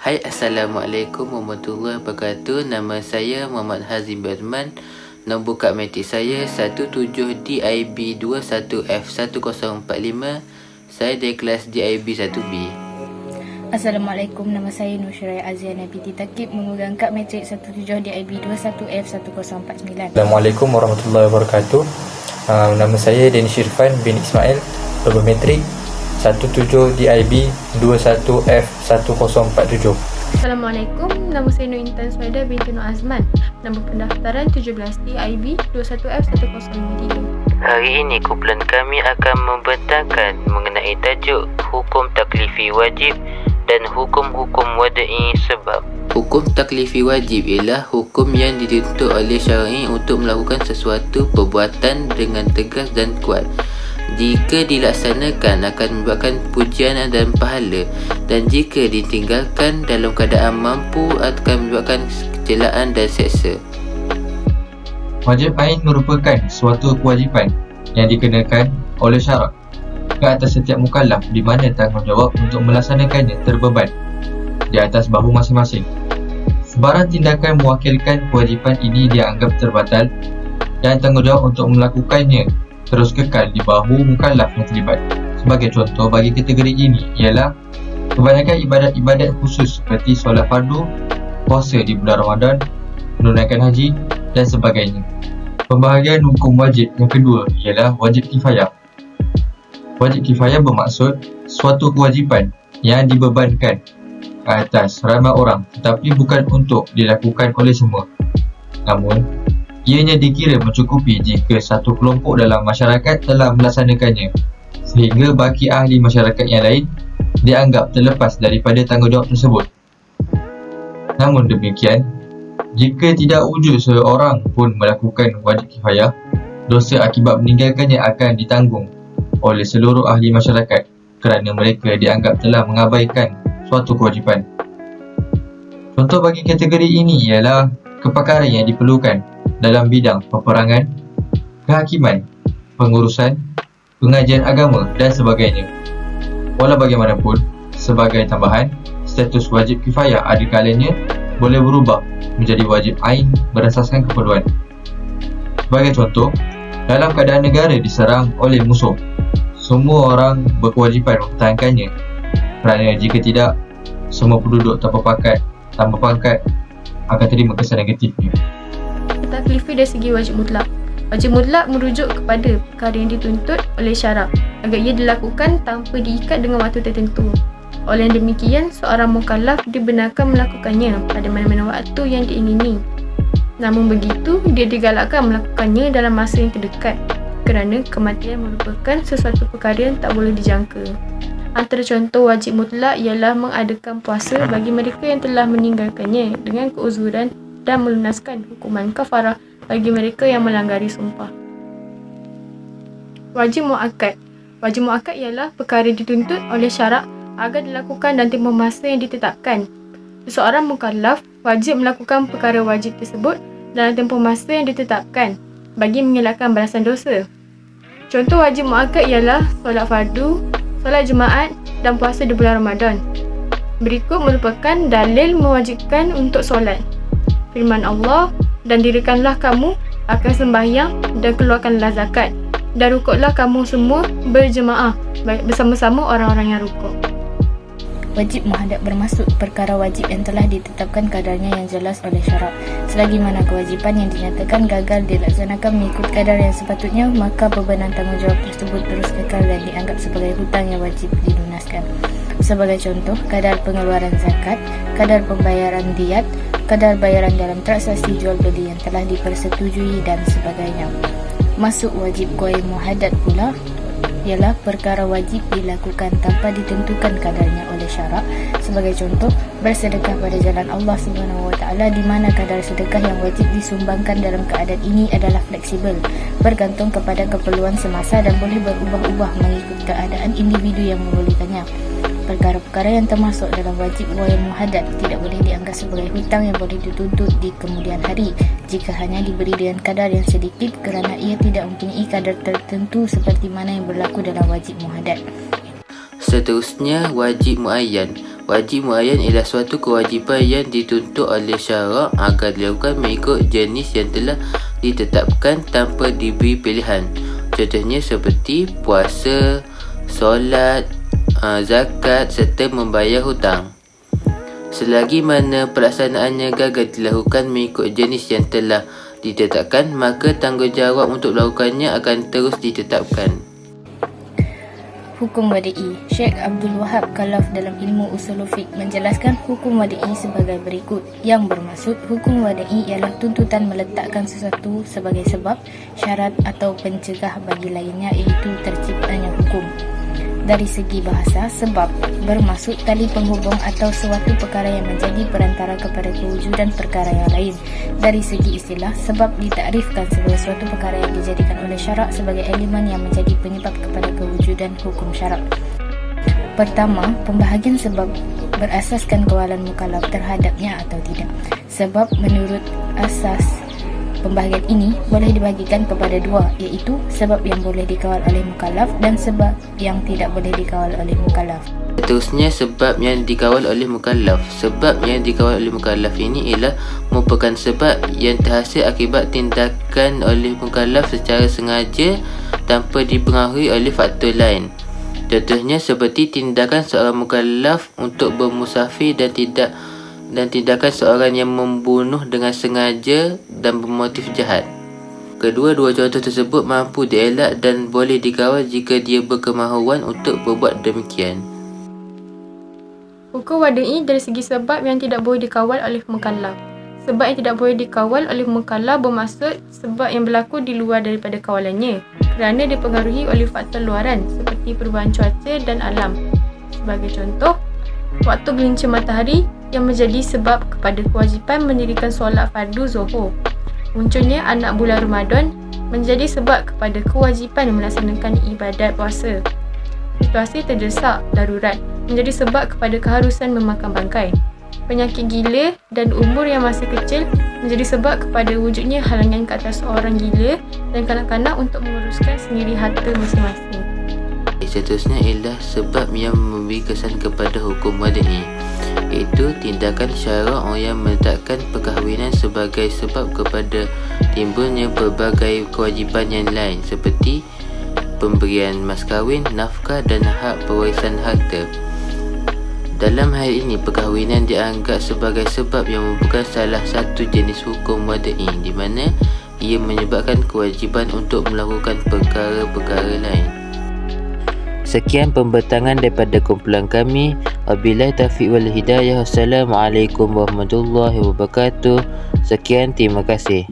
Hai, Assalamualaikum warahmatullahi wabarakatuh. Nama saya Muhammad Hazim Berman. Nombor kad matrik saya 17DIB21F1045. Saya dari kelas DIB 1B. Assalamualaikum, nama saya Nur Syiraya Aziana binti Takib, memegang kad matrik 17DIB21F1049. Assalamualaikum warahmatullahi wabarakatuh. Nama saya Deni Shirfan bin Ismail, nombor matrik 17DIB21F1047. Assalamualaikum, nama saya Nur Intan Suhaida binti Nur Azman. Nombor pendaftaran 17DIB21F1053. Hari ini kumpulan kami akan membentangkan mengenai tajuk hukum taklifi wajib dan hukum-hukum wada'i sebab. Hukum taklifi wajib ialah hukum yang dituntut oleh syar'i untuk melakukan sesuatu perbuatan dengan tegas dan kuat. Jika dilaksanakan akan membuatkan pujian dan pahala, dan jika ditinggalkan dalam keadaan mampu akan membuatkan kecelaan dan seksa. Wajib ain merupakan suatu kewajipan yang dikenakan oleh syarak ke atas setiap mukallaf, di mana tanggungjawab untuk melaksanakannya terbeban di atas bahu masing-masing. Sebarang tindakan mewakilkan kewajipan ini dianggap terbatal, dan tanggungjawab untuk melakukannya terus kekal di bahu mukallaf yang terlibat. Sebagai contoh bagi kategori ini ialah kebanyakan ibadat-ibadat khusus seperti solat fardu, puasa di bulan Ramadan, menunaikan haji dan sebagainya. Pembahagian hukum wajib yang kedua ialah wajib kifayah. Wajib kifayah bermaksud suatu kewajipan yang dibebankan ke atas ramai orang tetapi bukan untuk dilakukan oleh semua. Namun, ianya dikira mencukupi jika satu kelompok dalam masyarakat telah melaksanakannya, sehingga baki ahli masyarakat yang lain dianggap terlepas daripada tanggungjawab tersebut. Namun demikian, jika tidak wujud seorang pun melakukan wajib kifayah, dosa akibat meninggalkannya akan ditanggung oleh seluruh ahli masyarakat kerana mereka dianggap telah mengabaikan suatu kewajipan. Contoh bagi kategori ini ialah kepakaran yang diperlukan dalam bidang peperangan, kehakiman, pengurusan, pengajian agama dan sebagainya. Walau bagaimanapun, sebagai tambahan, status wajib kifayah ada kalanya boleh berubah menjadi wajib ain berasaskan keperluan. Sebagai contoh, dalam keadaan negara diserang oleh musuh, semua orang berkewajipan mempertahankannya, kerana jika tidak, semua penduduk tanpa pangkat akan terima kesan negatifnya. Taklifi dari segi wajib mutlak. Wajib mutlak merujuk kepada perkara yang dituntut oleh syarak agar ia dilakukan tanpa diikat dengan waktu tertentu. Oleh demikian, seorang mukallaf dibenarkan melakukannya pada mana-mana waktu yang diingini. Namun begitu, dia digalakkan melakukannya dalam masa yang terdekat kerana kematian merupakan sesuatu perkara yang tak boleh dijangka. Antara contoh wajib mutlak ialah mengadakan puasa bagi mereka yang telah meninggalkannya dengan keuzuran dan melunaskan hukuman kafarah bagi mereka yang melanggari sumpah. Wajib muakkad. Wajib muakkad ialah perkara dituntut oleh syarak agar dilakukan dalam tempoh masa yang ditetapkan. Seseorang mukallaf wajib melakukan perkara wajib tersebut dalam tempoh masa yang ditetapkan bagi mengelakkan balasan dosa. Contoh wajib muakkad ialah solat fardu, solat Jumaat dan puasa di bulan Ramadan. Berikut merupakan dalil mewajibkan untuk solat. Firman Allah, dan dirikanlah kamu akan sembahyang dan keluarkanlah zakat, dan rukuklah kamu semua berjemaah bersama-sama orang-orang yang rukuk. Wajib muhadad bermaksud perkara wajib yang telah ditetapkan kadarnya yang jelas oleh syarak. Selagi mana kewajipan yang dinyatakan gagal dilaksanakan mengikut kadar yang sepatutnya, maka bebanan tanggungjawab tersebut terus kekal dan dianggap sebagai hutang yang wajib dilunaskan. Sebagai contoh, kadar pengeluaran zakat, kadar pembayaran diyat, kadar bayaran dalam transaksi jual beli yang telah dipersetujui dan sebagainya. Masuk wajib ghair muhadad pula ialah perkara wajib dilakukan tanpa ditentukan kadarnya oleh syarak. Sebagai contoh, bersedekah pada jalan Allah SWT, di mana kadar sedekah yang wajib disumbangkan dalam keadaan ini adalah fleksibel, bergantung kepada keperluan semasa dan boleh berubah-ubah mengikut keadaan individu yang memerlukannya. Perkara-perkara yang termasuk dalam wajib ghair muhadad tidak boleh dianggap sebagai hutang yang boleh dituntut di kemudian hari jika hanya diberi dengan kadar yang sedikit kerana ia tidak mempunyai kadar tertentu seperti mana yang berlaku dalam wajib muhadad. Seterusnya, wajib muayyan. Wajib muayyan ialah suatu kewajipan yang dituntut oleh syarak agar dilakukan mengikut jenis yang telah ditetapkan tanpa diberi pilihan. Contohnya seperti puasa, solat, zakat serta membayar hutang. Selagi mana pelaksanaannya gagal dilakukan mengikut jenis yang telah ditetapkan, maka tanggungjawab untuk melakukannya akan terus ditetapkan. Hukum wada'i. Syekh Abdul Wahab Khalaf dalam ilmu usul fiqh menjelaskan hukum wada'i sebagai berikut, yang bermaksud hukum wada'i ialah tuntutan meletakkan sesuatu sebagai sebab, syarat atau pencegah bagi lainnya, iaitu terciptanya hukum. Dari segi bahasa, sebab bermaksud tali penghubung atau suatu perkara yang menjadi perantara kepada kewujudan perkara yang lain. Dari segi istilah, sebab ditakrifkan sebagai suatu perkara yang dijadikan oleh syarak sebagai elemen yang menjadi penyebab kepada kewujudan hukum syarak. Pertama, pembahagian sebab berasaskan kawalan mukallaf terhadapnya atau tidak. Sebab menurut asas pembahagian ini boleh dibahagikan kepada dua, iaitu sebab yang boleh dikawal oleh mukallaf dan sebab yang tidak boleh dikawal oleh mukallaf. Seterusnya, sebab yang dikawal oleh mukallaf. Sebab yang dikawal oleh mukallaf ini ialah merupakan sebab yang terhasil akibat tindakan oleh mukallaf secara sengaja tanpa dipengaruhi oleh faktor lain. Contohnya seperti tindakan seorang mukallaf untuk bermusafir dan tindakan seorang yang membunuh dengan sengaja dan bermotif jahat. Kedua-dua contoh tersebut mampu dielak dan boleh dikawal jika dia berkemahuan untuk berbuat demikian. Hukum wada'i dari segi sebab yang tidak boleh dikawal oleh mukallaf. Sebab yang tidak boleh dikawal oleh mukallaf bermaksud sebab yang berlaku di luar daripada kawalannya kerana dipengaruhi oleh faktor luaran seperti perubahan cuaca dan alam. Sebagai contoh, waktu gelincir matahari yang menjadi sebab kepada kewajipan mendirikan solat fardu zuhur. Munculnya anak bulan Ramadan menjadi sebab kepada kewajipan melaksanakan ibadat puasa. Situasi terdesak darurat menjadi sebab kepada keharusan memakan bangkai. Penyakit gila dan umur yang masih kecil menjadi sebab kepada wujudnya halangan ke atas orang gila dan kanak-kanak untuk menguruskan sendiri harta masing-masing. Seterusnya ialah sebab yang memberi kesan kepada hukum wada'i, iaitu tindakan syarak yang meletakkan perkahwinan sebagai sebab kepada timbulnya pelbagai kewajipan yang lain seperti pemberian mas kahwin, nafkah dan hak pewarisan harta. Dalam hal ini, perkahwinan dianggap sebagai sebab yang merupakan salah satu jenis hukum wada'i di mana ia menyebabkan kewajipan untuk melakukan perkara-perkara lain. Sekian pembentangan daripada kumpulan kami. Wabillahi taufiq wal hidayah. Wassalamualaikum warahmatullahi wabarakatuh. Sekian, terima kasih.